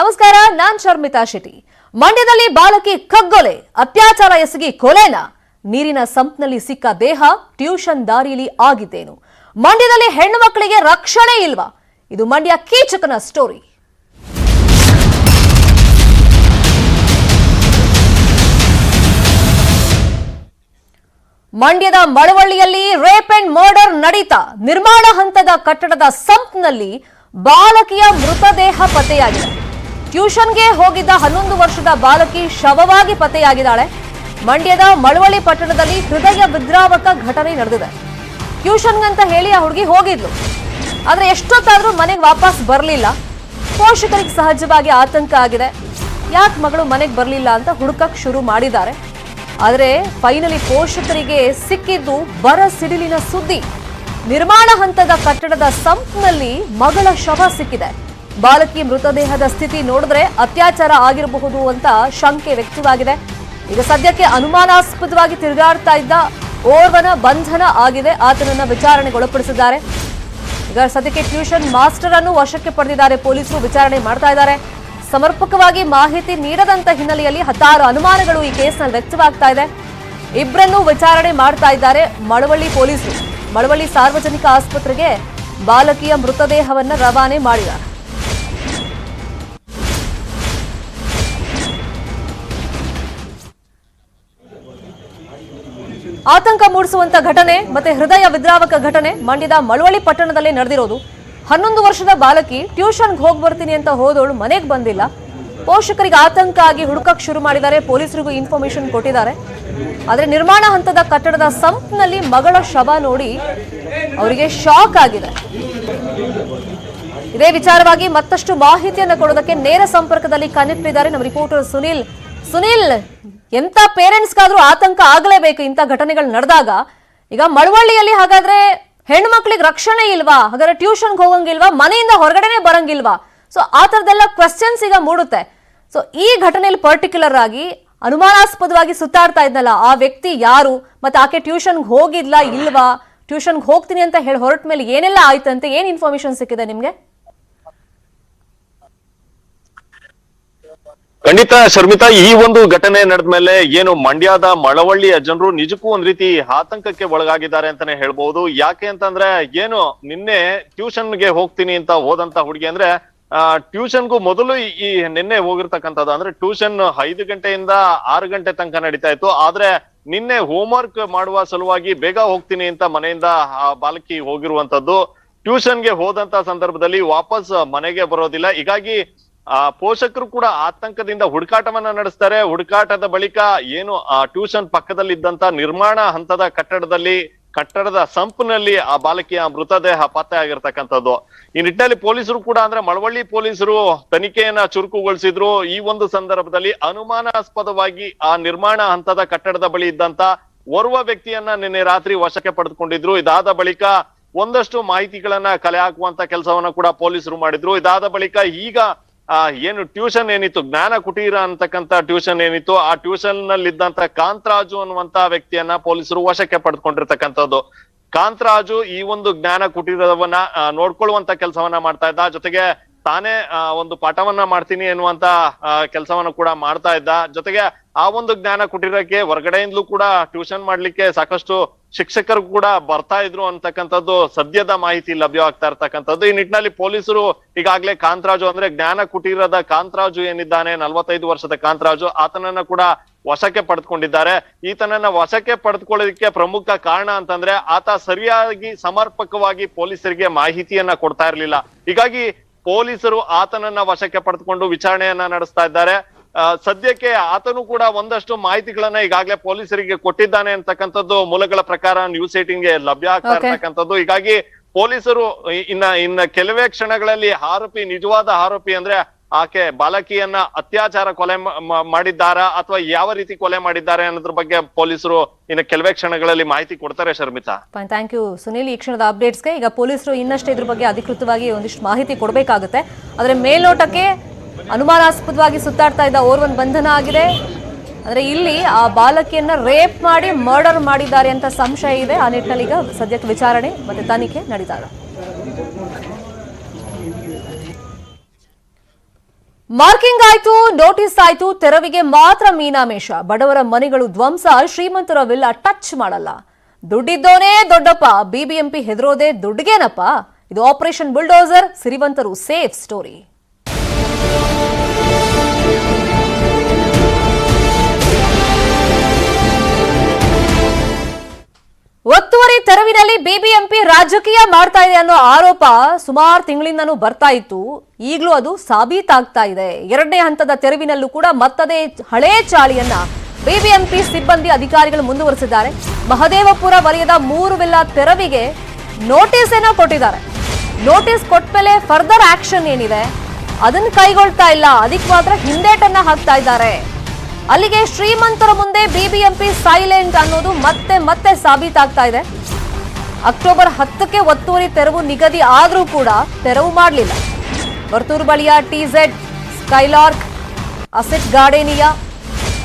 ನಮಸ್ಕಾರ, ನಾನ್ ಶರ್ಮಿತಾ ಶೆಟ್ಟಿ. ಮಂಡ್ಯದಲ್ಲಿ ಬಾಲಕಿ ಕಗ್ಗೊಲೆ, ಅತ್ಯಾಚಾರ ಎಸಗಿ ಕೊಲೆನ, ನೀರಿನ ಸಂಪ್ನಲ್ಲಿ ಸಿಕ್ಕ ದೇಹ, ಟ್ಯೂಷನ್ ದಾರಿಯಲ್ಲಿ ಆಗಿದ್ದೇನು? ಮಂಡ್ಯದಲ್ಲಿ ಹೆಣ್ಣು ಮಕ್ಕಳಿಗೆ ರಕ್ಷಣೆ ಇಲ್ವಾ? ಇದು ಮಂಡ್ಯ ಕೀಚಕನ ಸ್ಟೋರಿ. ಮಂಡ್ಯದ ಮಳವಳ್ಳಿಯಲ್ಲಿ ರೇಪ್ ಅಂಡ್ ಮರ್ಡರ್ ನಡೀತಾ ನಿರ್ಮಾಣ ಹಂತದ ಕಟ್ಟಡದ ಸಂಪ್ನಲ್ಲಿ ಬಾಲಕಿಯ ಮೃತದೇಹ ಪತ್ತೆಯಾಗಿದೆ. ಟ್ಯೂಷನ್ಗೆ ಹೋಗಿದ್ದ 11 ವರ್ಷದ ಬಾಲಕಿ ಶವವಾಗಿ ಪತ್ತೆಯಾಗಿದ್ದಾಳೆ. ಮಂಡ್ಯದ ಮಳವಳ್ಳಿ ಪಟ್ಟಣದಲ್ಲಿ ಹೃದಯ ವಿದ್ರಾವಕ ಘಟನೆ ನಡೆದಿದೆ. ಟ್ಯೂಷನ್ಗಂತ ಹೇಳಿ ಆ ಹುಡುಗಿ ಹೋಗಿದ್ಲು, ಆದ್ರೆ ಎಷ್ಟೊತ್ತಾದ್ರೂ ಮನೆಗೆ ವಾಪಸ್ ಬರಲಿಲ್ಲ. ಪೋಷಕರಿಗೆ ಸಹಜವಾಗಿ ಆತಂಕ ಆಗಿದೆ. ಯಾಕೆ ಮಗಳು ಮನೆಗೆ ಬರಲಿಲ್ಲ ಅಂತ ಹುಡುಕಕ್ ಶುರು ಮಾಡಿದ್ದಾರೆ. ಆದರೆ ಫೈನಲಿ ಪೋಷಕರಿಗೆ ಸಿಕ್ಕಿದ್ದು ಬರ ಸಿಡಿಲಿನ ಸುದ್ದಿ. ನಿರ್ಮಾಣ ಹಂತದ ಕಟ್ಟಡದ ಸಂಪ್ನಲ್ಲಿ ಮಗಳ ಶವ ಸಿಕ್ಕಿದೆ. ಬಾಲಕಿ ಮೃತದೇಹದ ಸ್ಥಿತಿ ನೋಡಿದ್ರೆ ಅತ್ಯಾಚಾರ ಆಗಿರಬಹುದು ಅಂತ ಶಂಕೆ ವ್ಯಕ್ತವಾಗಿದೆ. ಈಗ ಸದ್ಯಕ್ಕೆ ಅನುಮಾನಾಸ್ಪದವಾಗಿ ತಿರುಗಾಡ್ತಾ ಇದ್ದ ಓರ್ವನ ಬಂಧನ ಆಗಿದೆ. ಆತನನ್ನ ವಿಚಾರಣೆಗೊಳಪಡಿಸಿದ್ದಾರೆ. ಈಗ ಸದ್ಯಕ್ಕೆ ಟ್ಯೂಷನ್ ಮಾಸ್ಟರ್ ಅನ್ನು ವಶಕ್ಕೆ ಪಡೆದಿದ್ದಾರೆ. ಪೊಲೀಸರು ವಿಚಾರಣೆ ಮಾಡ್ತಾ ಇದ್ದಾರೆ. ಸಮರ್ಪಕವಾಗಿ ಮಾಹಿತಿ ನೀಡದಂತ ಹಿನ್ನೆಲೆಯಲ್ಲಿ ಹತ್ತಾರು ಅನುಮಾನಗಳು ಈ ಕೇಸ್ನಲ್ಲಿ ವ್ಯಕ್ತವಾಗ್ತಾ ಇದೆ. ಇಬ್ಬರನ್ನು ವಿಚಾರಣೆ ಮಾಡ್ತಾ ಇದ್ದಾರೆ ಮಳವಳ್ಳಿ ಪೊಲೀಸರು. ಮಳವಳ್ಳಿ ಸಾರ್ವಜನಿಕ ಆಸ್ಪತ್ರೆಗೆ ಬಾಲಕಿಯ ಮೃತದೇಹವನ್ನು ರವಾನೆ ಮಾಡಿದ್ದಾರೆ. ಆತಂಕ ಮೂಡಿಸುವಂತ ಘಟನೆ ಮತ್ತೆ ಹೃದಯ ವಿದ್ರಾವಕ ಘಟನೆ ಮಂಡ್ಯದ ಮಳವಳ್ಳಿ ಪಟ್ಟಣದಲ್ಲಿ ನಡೆದಿರೋದು. 11 ವರ್ಷದ ಬಾಲಕಿ ಟ್ಯೂಷನ್ಗೆ ಹೋಗಿ ಬರ್ತೀನಿ ಅಂತ ಹೋದವಳು ಮನೆಗೆ ಬಂದಿಲ್ಲ. ಪೋಷಕರಿಗೆ ಆತಂಕ ಆಗಿ ಹುಡುಕಕ್ ಶುರು ಮಾಡಿದ್ದಾರೆ. ಪೊಲೀಸರಿಗೂ ಇನ್ಫಾರ್ಮೇಶನ್ ಕೊಟ್ಟಿದ್ದಾರೆ. ಆದ್ರೆ ನಿರ್ಮಾಣ ಹಂತದ ಕಟ್ಟಡದ ಸಂಪ್ನಲ್ಲಿ ಮಗಳ ಶವ ನೋಡಿ ಅವರಿಗೆ ಶಾಕ್ ಆಗಿದೆ. ಇದೇ ವಿಚಾರವಾಗಿ ಮತ್ತಷ್ಟು ಮಾಹಿತಿಯನ್ನು ಕೊಡೋದಕ್ಕೆ ನೇರ ಸಂಪರ್ಕದಲ್ಲಿ ಕನೆಕ್ಟ್ ಇದ್ದಾರೆ ನಮ್ಮ ರಿಪೋರ್ಟರ್ ಸುನಿಲ್. ಸುನಿಲ್, ಎಂತ ಪೇರೆಂಟ್ಸ್ಗಾದ್ರೂ ಆತಂಕ ಆಗಲೇಬೇಕು ಇಂಥ ಘಟನೆಗಳು ನಡೆದಾಗ. ಈಗ ಮಳವಳ್ಳಿಯಲ್ಲಿ ಹಾಗಾದ್ರೆ ಹೆಣ್ಣು ಮಕ್ಕಳಿಗೆ ರಕ್ಷಣೆ ಇಲ್ವಾ? ಹಾಗಾದ್ರೆ ಟ್ಯೂಷನ್ಗೆ ಹೋಗಂಗಿಲ್ವಾ? ಮನೆಯಿಂದ ಹೊರಗಡೆನೆ ಬರಂಗಿಲ್ವಾ? ಸೊ ಆ ಥರದ್ದೆಲ್ಲ ಕ್ವೆಶ್ಚನ್ಸ್ ಈಗ ಮೂಡುತ್ತೆ. ಸೊ ಈ ಘಟನೆಯಲ್ಲಿ ಪರ್ಟಿಕ್ಯುಲರ್ ಆಗಿ ಅನುಮಾನಾಸ್ಪದವಾಗಿ ಸುತ್ತಾಡ್ತಾ ಇದ್ನಲ್ಲ ಆ ವ್ಯಕ್ತಿ ಯಾರು, ಮತ್ತೆ ಆಕೆ ಟ್ಯೂಷನ್ಗೆ ಹೋಗಿದ್ಲಾ ಇಲ್ವಾ? ಟ್ಯೂಷನ್ಗೆ ಹೋಗ್ತೀನಿ ಅಂತ ಹೇಳಿ ಹೊರಟ ಮೇಲೆ ಏನೆಲ್ಲ ಆಯ್ತಂತೆ, ಏನ್ ಇನ್ಫಾರ್ಮೇಶನ್ ಸಿಕ್ಕಿದೆ ನಿಮ್ಗೆ? ಖಂಡಿತ ಶರ್ಮಿತಾ, ಈ ಒಂದು ಘಟನೆ ನಡೆದ್ಮೇಲೆ ಏನು ಮಂಡ್ಯದ ಮಳವಳ್ಳಿಯ ಜನರು ನಿಜಕ್ಕೂ ಒಂದ್ ರೀತಿ ಆತಂಕಕ್ಕೆ ಒಳಗಾಗಿದ್ದಾರೆ ಅಂತಾನೆ ಹೇಳ್ಬಹುದು. ಯಾಕೆ ಅಂತಂದ್ರೆ ಏನು ನಿನ್ನೆ ಟ್ಯೂಷನ್ಗೆ ಹೋಗ್ತೀನಿ ಅಂತ ಹೋದಂತ ಹುಡುಗಿ ಅಂದ್ರೆ ಟ್ಯೂಷನ್ಗೂ ಮೊದಲು ಈ ನಿನ್ನೆ ಹೋಗಿರ್ತಕ್ಕಂಥದ್ದು. ಅಂದ್ರೆ ಟ್ಯೂಷನ್ 5 ಗಂಟೆಯಿಂದ 6 ಗಂಟೆ ತನಕ ನಡೀತಾ ಇತ್ತು. ಆದ್ರೆ ನಿನ್ನೆ ಹೋಮ್ವರ್ಕ್ ಮಾಡುವ ಸಲುವಾಗಿ ಬೇಗ ಹೋಗ್ತೀನಿ ಅಂತ ಮನೆಯಿಂದ ಆ ಬಾಲಕಿ ಹೋಗಿರುವಂತದ್ದು. ಟ್ಯೂಷನ್ಗೆ ಹೋದಂತ ಸಂದರ್ಭದಲ್ಲಿ ವಾಪಸ್ ಮನೆಗೆ ಬರೋದಿಲ್ಲ. ಹೀಗಾಗಿ ಪೋಷಕರು ಕೂಡ ಆತಂಕದಿಂದ ಹುಡುಕಾಟವನ್ನ ನಡೆಸ್ತಾರೆ. ಹುಡುಕಾಟದ ಬಳಿಕ ಏನು ಆ ಟ್ಯೂಷನ್ ಪಕ್ಕದಲ್ಲಿ ಇದ್ದಂತ ನಿರ್ಮಾಣ ಹಂತದ ಕಟ್ಟಡದ ಸಂಪ್ನಲ್ಲಿ ಆ ಬಾಲಕಿಯ ಮೃತದೇಹ ಪತ್ತೆ ಆಗಿರ್ತಕ್ಕಂಥದ್ದು. ಈ ನಿಟ್ಟಿನಲ್ಲಿ ಪೊಲೀಸರು ಕೂಡ ಅಂದ್ರೆ ಮಳವಳ್ಳಿ ಪೊಲೀಸರು ತನಿಖೆಯನ್ನ ಚುರುಕುಗೊಳಿಸಿದ್ರು. ಈ ಒಂದು ಸಂದರ್ಭದಲ್ಲಿ ಅನುಮಾನಾಸ್ಪದವಾಗಿ ಆ ನಿರ್ಮಾಣ ಹಂತದ ಕಟ್ಟಡದ ಬಳಿ ಇದ್ದಂತ ಓರ್ವ ವ್ಯಕ್ತಿಯನ್ನ ನಿನ್ನೆ ರಾತ್ರಿ ವಶಕ್ಕೆ ಪಡೆದುಕೊಂಡಿದ್ರು. ಇದಾದ ಬಳಿಕ ಒಂದಷ್ಟು ಮಾಹಿತಿಗಳನ್ನ ಕಲೆ ಹಾಕುವಂತ ಕೆಲಸವನ್ನ ಕೂಡ ಪೊಲೀಸರು ಮಾಡಿದ್ರು. ಇದಾದ ಬಳಿಕ ಈಗ ಏನು ಟ್ಯೂಷನ್ ಏನಿತ್ತು, ಜ್ಞಾನ ಕುಟೀರ ಅಂತಕ್ಕಂತ ಟ್ಯೂಷನ್ ಏನಿತ್ತು, ಆ ಟ್ಯೂಷನ್ ನಲ್ಲಿ ಇದ್ದಂತ ಕಾಂತರಾಜು ಅನ್ನುವಂತ ವ್ಯಕ್ತಿಯನ್ನ ಪೊಲೀಸರು ವಶಕ್ಕೆ ಪಡೆದುಕೊಂಡಿರ್ತಕ್ಕಂಥದ್ದು. ಕಾಂತರಾಜು ಈ ಒಂದು ಜ್ಞಾನ ಕುಟೀರವನ್ನ ನೋಡ್ಕೊಳ್ಳುವಂತ ಕೆಲಸವನ್ನ ಮಾಡ್ತಾ ಇದ್ದ. ಜೊತೆಗೆ ತಾನೇ ಒಂದು ಪಾಠವನ್ನ ಮಾಡ್ತೀನಿ ಎನ್ನುವಂತ ಕೆಲಸವನ್ನ ಕೂಡ ಮಾಡ್ತಾ ಇದ್ದ. ಜೊತೆಗೆ ಆ ಒಂದು ಜ್ಞಾನ ಕುಟೀರಕ್ಕೆ ಹೊರಗಡೆಯಿಂದಲೂ ಕೂಡ ಟ್ಯೂಷನ್ ಮಾಡ್ಲಿಕ್ಕೆ ಸಾಕಷ್ಟು ಶಿಕ್ಷಕರು ಕೂಡ ಬರ್ತಾ ಇದ್ರು ಅಂತಕ್ಕಂಥದ್ದು ಸದ್ಯದ ಮಾಹಿತಿ ಲಭ್ಯವಾಗ್ತಾ ಇರ್ತಕ್ಕಂಥದ್ದು. ಈ ನಿಟ್ಟಿನಲ್ಲಿ ಪೊಲೀಸರು ಈಗಾಗಲೇ ಕಾಂತರಾಜು ಅಂದ್ರೆ ಜ್ಞಾನ ಕುಟೀರದ ಕಾಂತರಾಜು ಏನಿದ್ದಾನೆ, 45 ವರ್ಷದ ಕಾಂತರಾಜು, ಆತನನ್ನ ಕೂಡ ವಶಕ್ಕೆ ಪಡೆದುಕೊಂಡಿದ್ದಾರೆ. ಈತನನ್ನ ವಶಕ್ಕೆ ಪಡೆದುಕೊಳ್ಳೋದಕ್ಕೆ ಪ್ರಮುಖ ಕಾರಣ ಅಂತಂದ್ರೆ ಆತ ಸರಿಯಾಗಿ ಸಮರ್ಪಕವಾಗಿ ಪೊಲೀಸರಿಗೆ ಮಾಹಿತಿಯನ್ನ ಕೊಡ್ತಾ ಇರ್ಲಿಲ್ಲ. ಹೀಗಾಗಿ ಪೊಲೀಸರು ಆತನನ್ನ ವಶಕ್ಕೆ ಪಡೆದುಕೊಂಡು ವಿಚಾರಣೆಯನ್ನ ನಡೆಸ್ತಾ ಇದ್ದಾರೆ. ಸದ್ಯಕ್ಕೆ ಆತನು ಕೂಡ ಒಂದಷ್ಟು ಮಾಹಿತಿಗಳನ್ನ ಈಗಾಗಲೇ ಪೊಲೀಸರಿಗೆ ಕೊಟ್ಟಿದ್ದಾನೆ ಅಂತಕ್ಕಂಥದ್ದು ಮೂಲಗಳ ಪ್ರಕಾರ ನ್ಯೂಸ್ 18 ಗೆ ಲಭ್ಯ ಆಗ್ತಾ ಇರ್ತಕ್ಕಂಥದ್ದು. ಹೀಗಾಗಿ ಪೊಲೀಸರು ಇನ್ನ ಕೆಲವೇ ಕ್ಷಣಗಳಲ್ಲಿ ನಿಜವಾದ ಆರೋಪಿ ಅಂದ್ರೆ ಆಕೆ ಬಾಲಕಿಯನ್ನ ಅತ್ಯಾಚಾರ ಕೊಲೆ ಮಾಡಿದ್ದಾರಾ ಅಥವಾ ಯಾವ ರೀತಿ ಕೊಲೆ ಮಾಡಿದ್ದಾರೆ ಅನ್ನೋದ್ರ ಬಗ್ಗೆ ಪೊಲೀಸರು ಇನ್ನು ಕೆಲವೇ ಕ್ಷಣಗಳಲ್ಲಿ ಮಾಹಿತಿ ಕೊಡ್ತಾರೆ. Sharmita, thank you Sunil. ಈ ಕ್ಷಣದ ಅಪ್ಡೇಟ್ಸ್ಗೆ ಈಗ ಪೊಲೀಸರು ಇನ್ನಷ್ಟು ಇದ್ರ ಬಗ್ಗೆ ಅಧಿಕೃತವಾಗಿ ಒಂದಿಷ್ಟು ಮಾಹಿತಿ ಕೊಡಬೇಕಾಗುತ್ತೆ. ಆದ್ರೆ ಮೇಲ್ನೋಟಕ್ಕೆ ಅನುಮಾನಾಸ್ಪದವಾಗಿ ಸುತ್ತಾಡ್ತಾ ಇದ್ದ ಓರ್ವನ್ ಬಂಧನ ಆಗಿದೆ. ಅಂದ್ರೆ ಇಲ್ಲಿ ಆ ಬಾಲಕಿಯನ್ನ ರೇಪ್ ಮಾಡಿ ಮರ್ಡರ್ ಮಾಡಿದ್ದಾರೆ ಅಂತ ಸಂಶಯ ಇದೆ. ಆ ನಿಟ್ಟಿನಲ್ಲಿ ಈಗ ಸದ್ಯಕ್ಕೆ ವಿಚಾರಣೆ ಮತ್ತೆ ತನಿಖೆ ನಡೀತಾ ಇದೆ. ಮಾರ್ಕಿಂಗ್ ಆಯ್ತು, ನೋಟಿಸ್ ಆಯ್ತು, ತೆರವಿಗೆ ಮಾತ್ರ ಮೀನಾಮೇಷ. ಬಡವರ ಮನೆಗಳು ಧ್ವಂಸ, ಶ್ರೀಮಂತರ ವಿಲ್ಲ ಟಚ್ ಮಾಡಲ್ಲ. ದುಡ್ಡಿದ್ದೋನೇ ದೊಡ್ಡಪ್ಪ, ಬಿಬಿಎಂಪಿ ಹೆದರೋದೇ ದುಡ್ಡಿಗೇನಪ್ಪ. ಇದು ಆಪರೇಷನ್ ಬುಲ್ಡೋಸರ್, ಸಿರಿವಂತರು ಸೇಫ್ ಸ್ಟೋರಿ. ಒತ್ತುವರಿ ತೆರವಿನಲ್ಲಿ ಬಿಬಿಎಂಪಿ ರಾಜಕೀಯ ಮಾಡ್ತಾ ಇದೆ ಅನ್ನೋ ಆರೋಪ ಸುಮಾರು ತಿಂಗಳಿಂದನೂ ಬರ್ತಾ ಇತ್ತು. ಈಗಲೂ ಅದು ಸಾಬೀತಾಗ್ತಾ ಇದೆ. ಎರಡನೇ ಹಂತದ ತೆರವಿನಲ್ಲೂ ಕೂಡ ಮತ್ತದೇ ಹಳೇ ಚಾಳಿಯನ್ನ ಬಿಬಿಎಂಪಿ ಸಿಬ್ಬಂದಿ ಅಧಿಕಾರಿಗಳು ಮುಂದುವರೆಸಿದ್ದಾರೆ. ಮಹದೇವಪುರ ವಲಯದ 3 ವಿಲ್ಲಾ ತೆರವಿಗೆ ನೋಟಿಸ್ ಏನೋ ಕೊಟ್ಟಿದ್ದಾರೆ. ನೋಟಿಸ್ ಕೊಟ್ಮೇಲೆ ಫರ್ದರ್ ಆಕ್ಷನ್ ಏನಿದೆ ಅದನ್ನ ಕೈಗೊಳ್ತಾ ಇಲ್ಲ, ಅದಕ್ಕೆ ಮಾತ್ರ ಹಿಂದೇಟನ್ನ ಹಾಕ್ತಾ ಇದ್ದಾರೆ. ಅಲ್ಲಿಗೆ ಶ್ರೀಮಂತರ ಮುಂದೆ ಬಿಬಿಎಂಪಿ ಸೈಲೆಂಟ್ ಅನ್ನೋದು ಮತ್ತೆ ಮತ್ತೆ ಸಾಬೀತಾಗ್ತಾ ಇದೆ. ಅಕ್ಟೋಬರ್ 10ಕ್ಕೆ ಒತ್ತುವರಿ ತೆರವು ನಿಗದಿ ಆದರೂ ಕೂಡ ತೆರವು ಮಾಡಲಿಲ್ಲ. ವರ್ತೂರು ಬಳಿಯ ಟಿಜೆಡ್, ಸ್ಕೈಲಾರ್ಕ್, ಅಸೆಟ್ ಗಾರ್ಡೇನಿಯಾ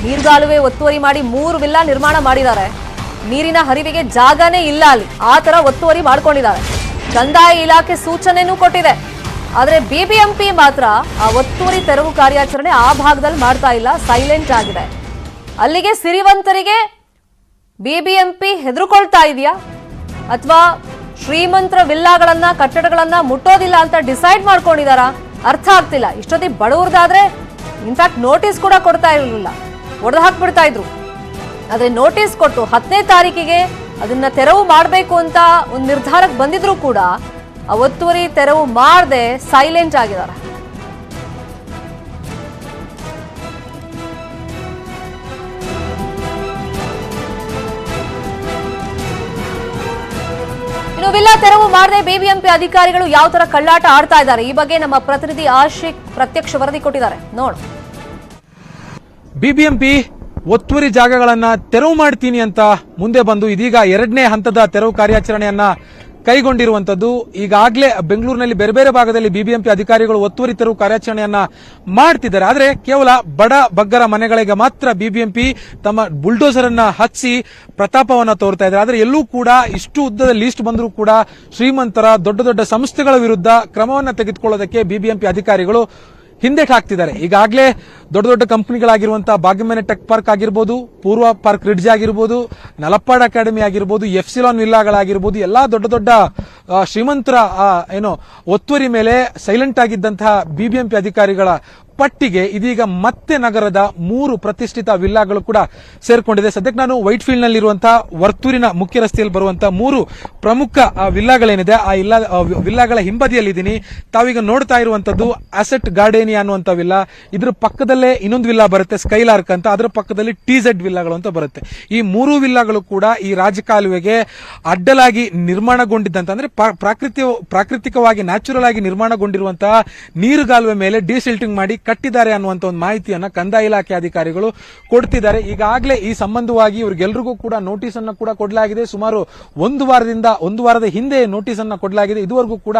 ನೀರ್ಗಾಲುವೆ ಒತ್ತುವರಿ ಮಾಡಿ 3 ವಿಲ್ಲಾ ನಿರ್ಮಾಣ ಮಾಡಿದ್ದಾರೆ. ನೀರಿನ ಹರಿವಿಗೆ ಜಾಗನೇ ಇಲ್ಲ ಅಲ್ಲಿ, ಆ ತರ ಒತ್ತುವರಿ ಮಾಡ್ಕೊಂಡಿದ್ದಾರೆ. ಕಂದಾಯ ಇಲಾಖೆ ಸೂಚನೆನೂ ಕೊಟ್ಟಿದೆ. ಆದರೆ ಬಿಬಿಎಂಪಿ ಮಾತ್ರ ಆ ಒತ್ತುವರಿ ತೆರವು ಕಾರ್ಯಾಚರಣೆ ಆ ಭಾಗದಲ್ಲಿ ಮಾಡ್ತಾ ಇಲ್ಲ, ಸೈಲೆಂಟ್ ಆಗಿದೆ. ಅಲ್ಲಿಗೆ ಸಿರಿವಂತರಿಗೆ ಬಿಬಿಎಂಪಿ ಹೆದರ್ಕೊಳ್ತಾ ಇದೆಯಾ ಅಥವಾ ಶ್ರೀಮಂತರ ವಿಲ್ಲಾಗಳನ್ನ ಕಟ್ಟಡಗಳನ್ನ ಮುಟ್ಟೋದಿಲ್ಲ ಅಂತ ಡಿಸೈಡ್ ಮಾಡ್ಕೊಂಡಿದಾರ? ಅರ್ಥ ಆಗ್ತಿಲ್ಲ. ಇಷ್ಟೊತ್ತಿಗೆ ಬಡವರದಾದ್ರೆ ಇನ್ಫ್ಯಾಕ್ಟ್ ನೋಟಿಸ್ ಕೂಡ ಕೊಡ್ತಾ ಇರಲಿಲ್ಲ, ಒಡೆದು ಹಾಕ್ಬಿಡ್ತಾ ಇದ್ರು. ಆದ್ರೆ ನೋಟಿಸ್ ಕೊಟ್ಟು 10ನೇ ತಾರೀಕಿಗೆ ಅದನ್ನ ತೆರವು ಮಾಡಬೇಕು ಅಂತ ಒಂದು ನಿರ್ಧಾರಕ್ಕೆ ಬಂದಿದ್ರು ಕೂಡ ಆ ಒತ್ತುವರಿ ತೆರವು ಮಾಡದೆ ಸೈಲೆಂಟ್ ಆಗಿದ್ದಾರೆ. ಇನ್ನು ವಿಲ್ಲಾ ತೆರವು ಮಾಡದೆ ಬಿಬಿಎಂಪಿ ಅಧಿಕಾರಿಗಳು ಯಾವ ತರ ಕಳ್ಳಾಟ ಆಡ್ತಾ ಇದ್ದಾರೆ, ಈ ಬಗ್ಗೆ ನಮ್ಮ ಪ್ರತಿನಿಧಿ ಆಶಿಕ್ ಪ್ರತ್ಯಕ್ಷ ವರದಿ ಕೊಟ್ಟಿದ್ದಾರೆ, ನೋಡು. ಬಿಬಿಎಂಪಿ ಒತ್ತುವರಿ ಜಾಗಗಳನ್ನ ತೆರವು ಮಾಡ್ತೀನಿ ಅಂತ ಮುಂದೆ ಬಂದು ಇದೀಗ ಎರಡನೇ ಹಂತದ ತೆರವು ಕಾರ್ಯಾಚರಣೆಯನ್ನ ಕೈಗೊಂಡಿರುವಂತದ್ದು. ಈಗಾಗಲೇ ಬೆಂಗಳೂರಿನಲ್ಲಿ ಬೇರೆ ಬೇರೆ ಭಾಗದಲ್ಲಿ ಬಿಬಿಎಂಪಿ ಅಧಿಕಾರಿಗಳು ಒತ್ತುವರಿ ತೆರವು ಕಾರ್ಯಾಚರಣೆಯನ್ನ ಮಾಡ್ತಿದ್ದಾರೆ. ಆದ್ರೆ ಕೇವಲ ಬಡ ಬಗ್ಗರ ಮನೆಗಳಿಗೆ ಮಾತ್ರ ಬಿಬಿಎಂಪಿ ತಮ್ಮ ಬುಲ್ಡೋಸರ್ ಅನ್ನ ಹಚ್ಚಿ ಪ್ರತಾಪವನ್ನ ತೋರ್ತಾ ಇದ್ದಾರೆ. ಆದ್ರೆ ಎಲ್ಲೂ ಕೂಡ ಇಷ್ಟು ಉದ್ದದ ಲೀಸ್ಟ್ ಬಂದರೂ ಕೂಡ ಶ್ರೀಮಂತರ ದೊಡ್ಡ ದೊಡ್ಡ ಸಂಸ್ಥೆಗಳ ವಿರುದ್ಧ ಕ್ರಮವನ್ನ ತೆಗೆದುಕೊಳ್ಳೋದಕ್ಕೆ ಬಿಬಿಎಂಪಿ ಅಧಿಕಾರಿಗಳು ಹಿಂದೆಟ್ ಹಾಕ್ತಿದ್ದಾರೆ. ಈಗಾಗಲೇ ದೊಡ್ಡ ದೊಡ್ಡ ಕಂಪನಿಗಳಾಗಿರುವಂತಹ ಭಾಗ್ಯಮನೆ ಟೆಕ್ ಪಾರ್ಕ್ ಆಗಿರ್ಬೋದು, ಪೂರ್ವ ಪಾರ್ಕ್ ರಿಡ್ಜ್ ಆಗಿರ್ಬೋದು, ನಲಪ್ಪಾಡ್ ಅಕಾಡೆಮಿ ಆಗಿರ್ಬೋದು, ಎಫ್ಸಿಲಾನ್ ವಿಲ್ಲಾಗಳಾಗಿರ್ಬೋದು, ಎಲ್ಲಾ ದೊಡ್ಡ ದೊಡ್ಡ ಶ್ರೀಮಂತರ ಒತ್ತುವರಿ ಮೇಲೆ ಸೈಲೆಂಟ್ ಆಗಿದ್ದಂತಹ ಬಿಬಿಎಂಪಿ ಅಧಿಕಾರಿಗಳ ಪಟ್ಟಿಗೆ ಇದೀಗ ಮತ್ತೆ ನಗರದ 3 ಪ್ರತಿಷ್ಠಿತ ವಿಲ್ಲಾಗಳು ಕೂಡ ಸೇರ್ಕೊಂಡಿದೆ. ಸದ್ಯಕ್ಕೆ ನಾನು ವೈಟ್ ಫೀಲ್ಡ್ ನಲ್ಲಿರುವಂತಹ ವರ್ತೂರಿನ ಮುಖ್ಯ ರಸ್ತೆಯಲ್ಲಿ ಬರುವಂತಹ 3 ಪ್ರಮುಖ ವಿಲ್ಲಾಗಳೇನಿದೆ ಆ ವಿಲ್ಲಾಗಳ ಹಿಂಬದಿಯಲ್ಲಿದ್ದೀನಿ. ತಾವೀಗ ನೋಡ್ತಾ ಇರುವಂತದ್ದು ಅಸೆಟ್ ಗಾರ್ಡೇನಿಯಾ ಅನ್ನುವಂತ ವಿಲ್ಲಾ. ಇದ್ರ ಪಕ್ಕದಲ್ಲೇ ಇನ್ನೊಂದು ವಿಲ್ಲಾ ಬರುತ್ತೆ ಸ್ಕೈಲಾರ್ಕ್ ಅಂತ, ಅದರ ಪಕ್ಕದಲ್ಲಿ ಟಿಜೆಡ್ ವಿಲ್ಲಾಗಳು ಅಂತ ಬರುತ್ತೆ. ಈ 3 ವಿಲ್ಲಾಗಳು ಕೂಡ ಈ ರಾಜಕಾಲುವೆಗೆ ಅಡ್ಡಲಾಗಿ ನಿರ್ಮಾಣಗೊಂಡಿದ್ದಂತ ಅಂದ್ರೆ ಪ್ರಾಕೃತಿಕವಾಗಿ ನ್ಯಾಚುರಲ್ ಆಗಿ ನಿರ್ಮಾಣಗೊಂಡಿರುವಂತಹ ನೀರುಗಾಲುವೆ ಮೇಲೆ ಡಿಸಿಲ್ಟಿಂಗ್ ಮಾಡಿ ಕಟ್ಟಿದ್ದಾರೆ ಅನ್ನುವಂತ ಒಂದು ಮಾಹಿತಿಯನ್ನ ಕಂದಾಯ ಇಲಾಖೆ ಅಧಿಕಾರಿಗಳು ಕೊಡ್ತಿದ್ದಾರೆ. ಈಗಾಗಲೇ ಈ ಸಂಬಂಧವಾಗಿ ಇವರಿಗೆಲ್ಲರಿಗೂ ಕೂಡ ನೋಟಿಸ್ ಅನ್ನು ಕೂಡ ಕೊಡಲಾಗಿದೆ. ಸುಮಾರು ಒಂದು ವಾರದ ಹಿಂದೆ ನೋಟಿಸ್ ಅನ್ನ ಕೊಡಲಾಗಿದೆ. ಇದುವರೆಗೂ ಕೂಡ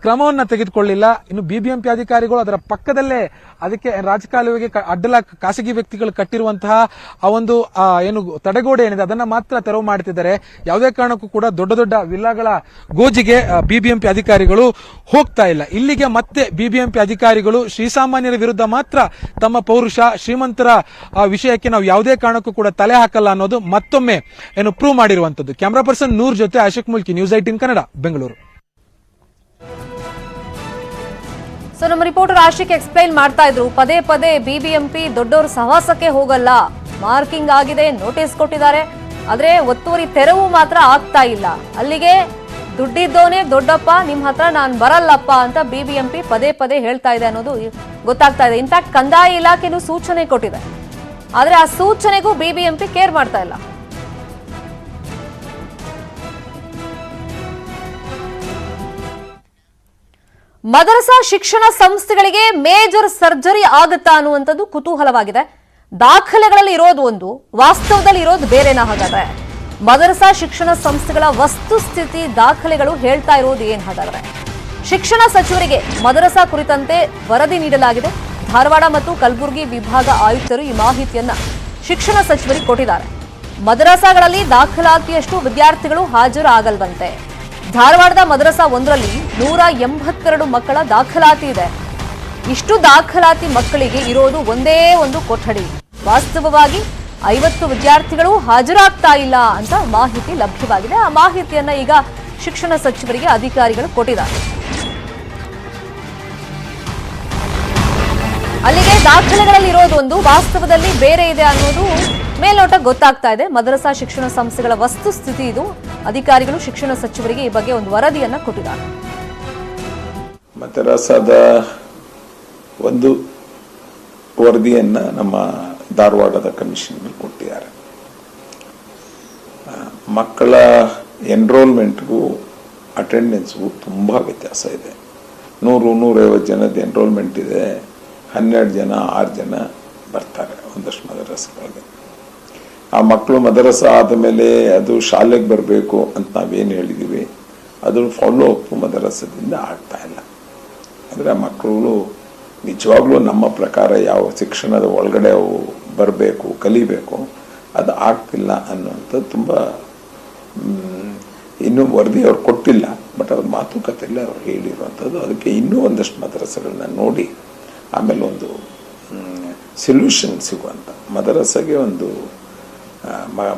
ಕ್ರಮವನ್ನ ತೆಗೆದುಕೊಳ್ಳಿಲ್ಲ. ಇನ್ನು ಬಿಬಿಎಂಪಿ ಅಧಿಕಾರಿಗಳು ಅದರ ಪಕ್ಕದಲ್ಲೇ ಅದಕ್ಕೆ ರಾಜಕಾಲುವೆಗೆ ಅಡ್ಡಲ ಖಾಸಗಿ ವ್ಯಕ್ತಿಗಳು ಕಟ್ಟಿರುವಂತಹ ಆ ಒಂದು ಏನು ತಡೆಗೋಡೆ ಏನಿದೆ ಅದನ್ನ ಮಾತ್ರ ತೆರವು ಮಾಡ್ತಿದ್ದಾರೆ. ಯಾವುದೇ ಕಾರಣಕ್ಕೂ ಕೂಡ ದೊಡ್ಡ ದೊಡ್ಡ ವಿಲ್ಲಾಗಳ ಗೋಜಿಗೆ ಬಿಬಿಎಂಪಿ ಅಧಿಕಾರಿಗಳು ಹೋಗ್ತಾ ಇಲ್ಲ. ಇಲ್ಲಿಗೆ ಮತ್ತೆ ಬಿಬಿಎಂಪಿ ಅಧಿಕಾರಿಗಳು ಶ್ರೀಸಾಮಾನ್ಯರ ವಿರುದ್ಧ ಮಾತ್ರ ತಮ್ಮ ಪೌರುಷ, ಶ್ರೀಮಂತರ ವಿಷಯಕ್ಕೆ ನಾವು ಯಾವುದೇ ಕಾರಣಕ್ಕೂ ಕೂಡ ತಲೆ ಹಾಕಲ್ಲ ಅನ್ನೋದು ಮತ್ತೊಮ್ಮೆ ಏನು ಪ್ರೂವ್ ಮಾಡಿರುವಂತದ್ದು. ಕ್ಯಾಮರಾ ಪರ್ಸನ್ ನೂರ್ ಜೊತೆ ಆಶಿಕ್ ಮುಲ್ಕಿ, ನ್ಯೂಸ್ 18 ಕನ್ನಡ, ಬೆಂಗಳೂರು. ಸೊ ನಮ್ಮ ರಿಪೋರ್ಟರ್ ಆಶಿಕ್ ಎಕ್ಸ್ಪ್ಲೈನ್ ಮಾಡ್ತಾ ಇದ್ರು, ಪದೇ ಪದೇ ಬಿಬಿಎಂಪಿ ದೊಡ್ಡವರು ಸಹವಾಸಕ್ಕೆ ಹೋಗಲ್ಲ, ಮಾರ್ಕಿಂಗ್ ಆಗಿದೆ, ನೋಟಿಸ್ ಕೊಟ್ಟಿದ್ದಾರೆ, ಆದ್ರೆ ಒತ್ತುವರಿ ತೆರವು ಮಾತ್ರ ಆಗ್ತಾ ಇಲ್ಲ. ಅಲ್ಲಿಗೆ ದುಡ್ಡಿದ್ದೋನೆ ದೊಡ್ಡಪ್ಪ, ನಿಮ್ ಹತ್ರ ನಾನ್ ಬರಲ್ಲಪ್ಪ ಅಂತ ಬಿಬಿಎಂಪಿ ಪದೇ ಪದೇ ಹೇಳ್ತಾ ಇದೆ ಅನ್ನೋದು ಗೊತ್ತಾಗ್ತಾ ಇದೆ. ಇನ್ಫ್ಯಾಕ್ಟ್ ಕಂದಾಯ ಇಲಾಖೆನೂ ಸೂಚನೆ ಕೊಟ್ಟಿದೆ, ಆದ್ರೆ ಆ ಸೂಚನೆಗೂ ಬಿಬಿಎಂಪಿ ಕೇರ್ ಮಾಡ್ತಾ ಇಲ್ಲ. ಮದರಸಾ ಶಿಕ್ಷಣ ಸಂಸ್ಥೆಗಳಿಗೆ ಮೇಜರ್ ಸರ್ಜರಿ ಆಗುತ್ತಾ ಅನ್ನುವಂಥದ್ದು ಕುತೂಹಲವಾಗಿದೆ. ದಾಖಲೆಗಳಲ್ಲಿ ಇರೋದು ಒಂದು, ವಾಸ್ತವದಲ್ಲಿ ಇರೋದು ಬೇರೆನಾ? ಹಾಗಾದ್ರೆ ಮದರಸಾ ಶಿಕ್ಷಣ ಸಂಸ್ಥೆಗಳ ವಸ್ತುಸ್ಥಿತಿ ದಾಖಲೆಗಳು ಹೇಳ್ತಾ ಇರೋದು ಏನ್? ಹಾಗಾದ್ರೆ ಶಿಕ್ಷಣ ಸಚಿವರಿಗೆ ಮದರಸಾ ಕುರಿತಂತೆ ವರದಿ ನೀಡಲಾಗಿದೆ. ಧಾರವಾಡ ಮತ್ತು ಕಲಬುರಗಿ ವಿಭಾಗ ಆಯುಕ್ತರು ಈ ಮಾಹಿತಿಯನ್ನ ಶಿಕ್ಷಣ ಸಚಿವರಿಗೆ ಕೊಟ್ಟಿದ್ದಾರೆ. ಮದರಸಾಗಳಲ್ಲಿ ದಾಖಲಾತಿಯಷ್ಟು ವಿದ್ಯಾರ್ಥಿಗಳು ಇಷ್ಟು ದಾಖಲಾತಿ ಮಕ್ಕಳಿಗೆ ಇರೋದು ಒಂದೇ ಒಂದು ಕೊಠಡಿ. ವಾಸ್ತವವಾಗಿ 50 ವಿದ್ಯಾರ್ಥಿಗಳು ಹಾಜರಾಗ್ತಾ ಇಲ್ಲ ಅಂತ ಮಾಹಿತಿ ಲಭ್ಯವಾಗಿದೆ. ಆ ಮಾಹಿತಿಯನ್ನ ಈಗ ಶಿಕ್ಷಣ ಸಚಿವರಿಗೆ ಅಧಿಕಾರಿಗಳು ಕೊಟ್ಟಿದ್ದಾರೆ. ಅಲ್ಲಿಗೆ ದಾಖಲೆಗಳಲ್ಲಿ ಇರೋದೊಂದು, ವಾಸ್ತವದಲ್ಲಿ ಬೇರೆ ಇದೆ ಅನ್ನೋದು ಮೇಲ್ನೋಟ ಗೊತ್ತಾಗ್ತಾ ಇದೆ. ಮದರಸಾ ಶಿಕ್ಷಣ ಸಂಸ್ಥೆಗಳ ವಸ್ತುಸ್ಥಿತಿ ಇದು. ಅಧಿಕಾರಿಗಳು ಶಿಕ್ಷಣ ಸಚಿವರಿಗೆ ಈ ಬಗ್ಗೆ ಒಂದು ವರದಿಯನ್ನ ಕೊಟ್ಟಿದ್ದಾರೆ. ಮದರಸಾದ ಒಂದು ವರದಿಯನ್ನ ನಮ್ಮ ಧಾರವಾಡದ ಕಮಿಷನ್ ಕೊಟ್ಟಿದ್ದಾರೆ. ಮಕ್ಕಳ ಎನ್ರೋಲ್ಮೆಂಟ್ಗೂ ಅಟೆಂಡೆನ್ಸ್ಗೂ ತುಂಬಾ ವ್ಯತ್ಯಾಸ ಇದೆ. 100-150 ಜನದ ಎನ್ರೋಲ್ಮೆಂಟ್ ಇದೆ, 12 ಜನ 6 ಜನ ಬರ್ತಾರೆ ಒಂದಷ್ಟು ಮದರಸಗಳಿಗೆ. ಆ ಮಕ್ಕಳು ಮದರಸ ಆದಮೇಲೆ ಅದು ಶಾಲೆಗೆ ಬರಬೇಕು ಅಂತ ನಾವೇನು ಹೇಳಿದ್ದೀವಿ, ಅದು ಫಾಲೋ ಅಪ್ ಮದರಸದಿಂದ ಆಗ್ತಾ ಇಲ್ಲ. ಅಂದರೆ ಮಕ್ಕಳು ನಿಜವಾಗ್ಲೂ ನಮ್ಮ ಪ್ರಕಾರ ಯಾವ ಶಿಕ್ಷಣದ ಒಳಗಡೆ ಅವು ಬರಬೇಕು, ಕಲಿಬೇಕು, ಅದು ಆಗ್ತಿಲ್ಲ ಅನ್ನುವಂಥದ್ದು ತುಂಬ ಇನ್ನೂ ವರದಿ ಅವ್ರು ಕೊಟ್ಟಿಲ್ಲ, ಬಟ್ ಅವ್ರ ಮಾತುಕತೆಯಲ್ಲಿ ಅವ್ರು ಹೇಳಿರುವಂಥದ್ದು. ಅದಕ್ಕೆ ಇನ್ನೂ ಒಂದಷ್ಟು ಮದರಸಗಳನ್ನ ನೋಡಿ ಆಮೇಲೆ ಒಂದು ಸೊಲ್ಯೂಷನ್ ಸಿಗುವಂಥ ಮದರಸಗೆ ಒಂದು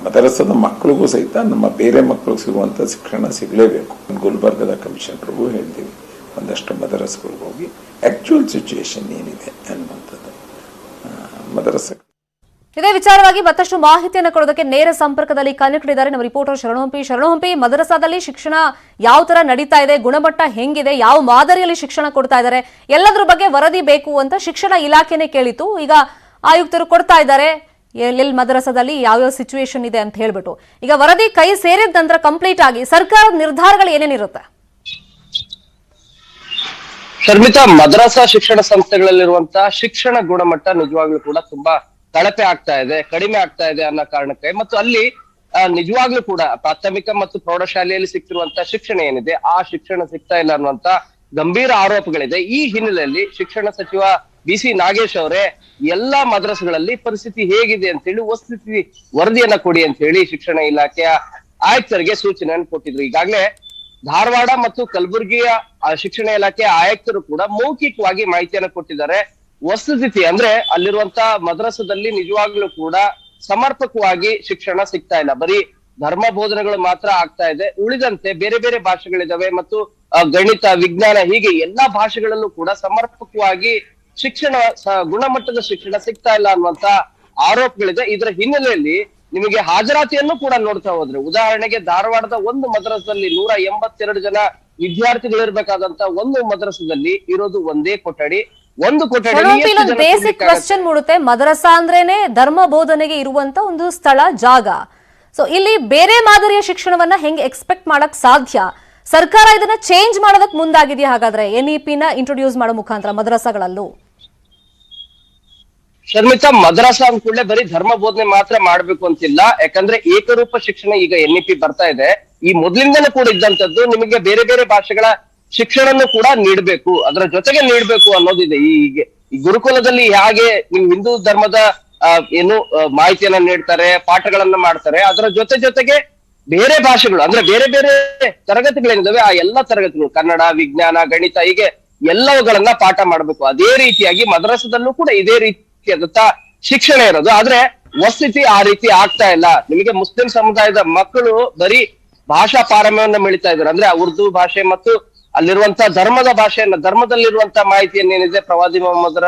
ಮದರಸದ ಮಕ್ಕಳಿಗೂ ಸಹಿತ ನಮ್ಮ ಬೇರೆ ಮಕ್ಕಳಿಗೆ ಸಿಗುವಂಥ ಶಿಕ್ಷಣ ಸಿಗಲೇಬೇಕು. ಗುಲ್ಬರ್ಗದ ಕಮಿಷನರ್ಗೂ ಹೇಳ್ತೀವಿ, ಒಂದಷ್ಟು ಮದರಸಗಳಿಗೆ ಹೋಗಿ ಆಕ್ಚುಯಲ್ ಸಿಚುವೇಶನ್ ಏನಿದೆ ಅನ್ನುವಂಥದ್ದು ಮದರಸ. ಇದೇ ವಿಚಾರವಾಗಿ ಮತ್ತಷ್ಟು ಮಾಹಿತಿಯನ್ನು ಕೊಡೋದಕ್ಕೆ ನೇರ ಸಂಪರ್ಕದಲ್ಲಿ ಕನೆಕ್ಟ್ ಇದ್ದಾರೆ ನಮ್ಮ ರಿಪೋರ್ಟರ್ ಶರಣಹಂಪಿ. ಮದರಸಾದಲ್ಲಿ ಶಿಕ್ಷಣ ಯಾವ ತರ ನಡೀತಾ ಇದೆ, ಗುಣಮಟ್ಟ ಹೆಂಗಿದೆ, ಯಾವ ಮಾದರಿಯಲ್ಲಿ ಶಿಕ್ಷಣ ಕೊಡ್ತಾ ಇದ್ದಾರೆ, ಎಲ್ಲದ್ರ ಬಗ್ಗೆ ವರದಿ ಬೇಕು ಅಂತ ಶಿಕ್ಷಣ ಇಲಾಖೆನೇ ಕೇಳಿತು. ಈಗ ಆಯುಕ್ತರು ಕೊಡ್ತಾ ಇದ್ದಾರೆ ಎಲ್ಲೆಲ್ಲಿ ಮದರಸಾದಲ್ಲಿ ಯಾವ್ಯಾವ ಸಿಚುವೇಶನ್ ಇದೆ ಅಂತ ಹೇಳ್ಬಿಟ್ಟು. ಈಗ ವರದಿ ಕೈ ಸೇರಿದ ನಂತರ ಕಂಪ್ಲೀಟ್ ಆಗಿ ಸರ್ಕಾರದ ನಿರ್ಧಾರಗಳು ಏನೇನಿರುತ್ತೆ? ಶರ್ಮಿತಾ, ಮದ್ರಸಾ ಶಿಕ್ಷಣ ಸಂಸ್ಥೆಗಳಲ್ಲಿರುವಂತಹ ಶಿಕ್ಷಣ ಗುಣಮಟ್ಟ ನಿಜವಾಗ್ಲೂ ಕೂಡ ತುಂಬಾ ಕಳಪೆ ಆಗ್ತಾ ಇದೆ, ಕಡಿಮೆ ಆಗ್ತಾ ಇದೆ ಅನ್ನೋ ಕಾರಣಕ್ಕೆ, ಮತ್ತು ಅಲ್ಲಿ ನಿಜವಾಗ್ಲೂ ಕೂಡ ಪ್ರಾಥಮಿಕ ಮತ್ತು ಪ್ರೌಢಶಾಲೆಯಲ್ಲಿ ಸಿಗ್ತಿರುವಂತಹ ಶಿಕ್ಷಣ ಏನಿದೆ ಆ ಶಿಕ್ಷಣ ಸಿಗ್ತಾ ಇಲ್ಲ ಅನ್ನುವಂತ ಗಂಭೀರ ಆರೋಪಗಳಿದೆ. ಈ ಹಿನ್ನೆಲೆಯಲ್ಲಿ ಶಿಕ್ಷಣ ಸಚಿವ BC ನಾಗೇಶ್ ಅವರೇ ಎಲ್ಲಾ ಮದ್ರಸಗಳಲ್ಲಿ ಪರಿಸ್ಥಿತಿ ಹೇಗಿದೆ ಅಂತ ಹೇಳಿ ವಸ್ತುಸ್ಥಿತಿ ವರದಿಯನ್ನ ಕೊಡಿ ಅಂತ ಹೇಳಿ ಶಿಕ್ಷಣ ಇಲಾಖೆಯ ಆಯುಕ್ತರಿಗೆ ಸೂಚನೆಯನ್ನು ಕೊಟ್ಟಿದ್ರು. ಈಗಾಗಲೇ ಧಾರವಾಡ ಮತ್ತು ಕಲಬುರಗಿಯ ಶಿಕ್ಷಣ ಇಲಾಖೆಯ ಆಯುಕ್ತರು ಕೂಡ ಮೌಖಿಕವಾಗಿ ಮಾಹಿತಿಯನ್ನು ಕೊಟ್ಟಿದ್ದಾರೆ. ವಸ್ತುಸ್ಥಿತಿ ಅಂದ್ರೆ ಅಲ್ಲಿರುವಂತ ಮದ್ರಸದಲ್ಲಿ ನಿಜವಾಗ್ಲೂ ಕೂಡ ಸಮರ್ಪಕವಾಗಿ ಶಿಕ್ಷಣ ಸಿಗ್ತಾ ಇಲ್ಲ, ಬರೀ ಧರ್ಮ ಬೋಧನೆಗಳು ಮಾತ್ರ ಆಗ್ತಾ ಇದೆ. ಉಳಿದಂತೆ ಬೇರೆ ಬೇರೆ ಭಾಷೆಗಳಿದಾವೆ ಮತ್ತು ಗಣಿತ, ವಿಜ್ಞಾನ, ಹೀಗೆ ಎಲ್ಲಾ ಭಾಷೆಗಳಲ್ಲೂ ಕೂಡ ಸಮರ್ಪಕವಾಗಿ ಶಿಕ್ಷಣ, ಗುಣಮಟ್ಟದ ಶಿಕ್ಷಣ ಸಿಗ್ತಾ ಇಲ್ಲ ಅನ್ನುವಂತ ಆರೋಪಗಳಿದೆ. ಇದರ ಹಿನ್ನೆಲೆಯಲ್ಲಿ ನಿಮಗೆ ಹಾಜರಾತಿಯನ್ನು ಕೂಡ ನೋಡ್ತಾ ಹೋದ್ರೆ, ಉದಾಹರಣೆಗೆ ಧಾರವಾಡದ ಒಂದು ಮದ್ರಸದಲ್ಲಿ 182 ಜನ ವಿದ್ಯಾರ್ಥಿಗಳಿರ್ಬೇಕಾದಂತ ಒಂದು ಮದ್ರಸದಲ್ಲಿ ಇರೋದು ಒಂದೇ ಕೊಠಡಿ. ಒಂದು ಕೊಠಡಿ ಬೇಸಿಕ್ ಕ್ವೆಶ್ಚನ್ ಮೂಡುತ್ತೆ. ಮದ್ರಸಾ ಅಂದ್ರೇನೆ ಧರ್ಮ ಬೋಧನೆಗೆ ಇರುವಂತ ಒಂದು ಸ್ಥಳ, ಜಾಗ. ಸೊ ಇಲ್ಲಿ ಬೇರೆ ಮಾದರಿಯ ಶಿಕ್ಷಣವನ್ನ ಹೆಂಗೆ ಎಕ್ಸ್ಪೆಕ್ಟ್ ಮಾಡಕ್ ಸಾಧ್ಯ? ಸರ್ಕಾರ ಇದನ್ನ ಚೇಂಜ್ ಮಾಡೋದಕ್ಕೆ ಮುಂದಾಗಿದೆಯಾ? ಹಾಗಾದ್ರೆ NEP ನ ಇಂಟ್ರೊಡ್ಯೂಸ್ ಮಾಡೋ ಮುಖಾಂತರ ಮದ್ರಸಾಗಳಲ್ಲೂ? ಶರ್ಮಿತಾ, ಮದ್ರಸಾ ಅಂದ ಕೂಡಲೇ ಬರೀ ಧರ್ಮ ಬೋಧನೆ ಮಾತ್ರ ಮಾಡ್ಬೇಕು ಅಂತಿಲ್ಲ. ಯಾಕಂದ್ರೆ ಏಕರೂಪ ಶಿಕ್ಷಣ ಈಗ NEP ಬರ್ತಾ ಇದೆ. ಈ ಮೊದ್ಲಿಂದನೂ ಕೂಡ ಇದ್ದಂತದ್ದು. ನಿಮಗೆ ಬೇರೆ ಬೇರೆ ಭಾಷೆಗಳ ಶಿಕ್ಷಣನು ಕೂಡ ನೀಡಬೇಕು, ಅದರ ಜೊತೆಗೆ ನೀಡಬೇಕು ಅನ್ನೋದಿದೆ. ಈ ಗುರುಕುಲದಲ್ಲಿ ಹೇಗೆ ನೀವು ಹಿಂದೂ ಧರ್ಮದ ಮಾಹಿತಿಯನ್ನ ನೀಡ್ತಾರೆ, ಪಾಠಗಳನ್ನ ಮಾಡ್ತಾರೆ, ಅದರ ಜೊತೆಗೆ ಬೇರೆ ಭಾಷೆಗಳು ಅಂದ್ರೆ ಬೇರೆ ಬೇರೆ ತರಗತಿಗಳೇನಿದಾವೆ ಆ ಎಲ್ಲಾ ತರಗತಿಗಳು, ಕನ್ನಡ, ವಿಜ್ಞಾನ, ಗಣಿತ, ಹೀಗೆ ಎಲ್ಲವುಗಳನ್ನ ಪಾಠ ಮಾಡಬೇಕು. ಅದೇ ರೀತಿಯಾಗಿ ಮದ್ರಸದಲ್ಲೂ ಕೂಡ ಇದೇ ರೀತಿಯಾದಂತ ಶಿಕ್ಷಣ ಇರೋದು. ಆದ್ರೆ ವಸ್ತುಸ್ಥಿತಿ ಆ ರೀತಿ ಆಗ್ತಾ ಇಲ್ಲ. ನಿಮಗೆ ಮುಸ್ಲಿಂ ಸಮುದಾಯದ ಮಕ್ಕಳು ಬರೀ ಭಾಷಾ ಪಾರಮ್ಯವನ್ನ ಮೆಳಿತಾ ಇದ್ದಾರೆ. ಅಂದ್ರೆ ಉರ್ದು ಭಾಷೆ ಮತ್ತು ಅಲ್ಲಿರುವಂತ ಧರ್ಮದ ಭಾಷೆಯನ್ನ, ಧರ್ಮದಲ್ಲಿರುವಂತ ಮಾಹಿತಿಯನ್ನೇನಿದೆ, ಪ್ರವಾದಿ ಮೊಹಮ್ಮದರ